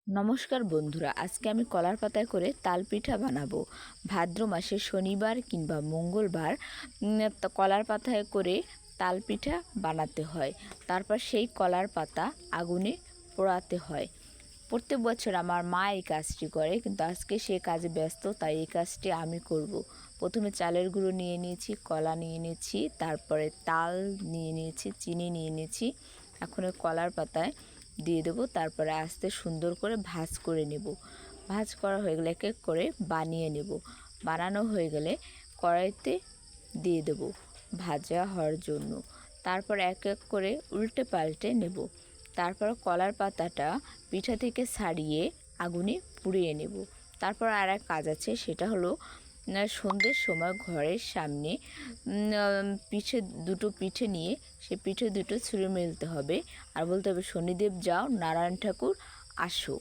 নমস্কার বন্ধুরা, আজকে আমি কলার পাতায় করে তাল পিঠা বানাবো। ভাদ্র মাসে শনিবার কিংবা মঙ্গলবার কলার পাতায় করে তাল পিঠা বানাতে হয়। তারপর সেই কলার পাতা আগুনে পোড়াতে হয়। প্রত্যেক বছর আমার মা এই কাজটি করে, কিন্তু আজকে সে কাজে ব্যস্ত, তাই এই কাজটি আমি করব। প্রথমে চালের গুঁড়ো নিয়ে নিয়েছি, কলা নিয়ে নিয়েছি, তারপরে তাল নিয়ে নিয়েছি, চিনি নিয়ে নিয়েছি। এখন ওই কলার পাতায় দিয়ে দেবো, তারপরে আস্তে সুন্দর করে ভাঁজ করে নেব। ভাঁজ করা হয়ে গেলে এক এক করে বানিয়ে নেব। বানানো হয়ে গেলে কড়াইতে দিয়ে দেব ভাজা হওয়ার জন্য। তারপর এক এক করে উল্টে পাল্টে নেব। তারপর কলার পাতাটা পিঠা থেকে ছাড়িয়ে আগুনে পুড়িয়ে নেব। তারপর আর এক কাজ আছে, সেটা হলো সন্ধ্যের সময় ঘরের সামনে পিঠে নিয়ে সে পিঠে দুটো ছুঁড়ে মেলতে হবে আর বলতে হবে, শনিদেব যাও, নারায়ণ ঠাকুর আসো।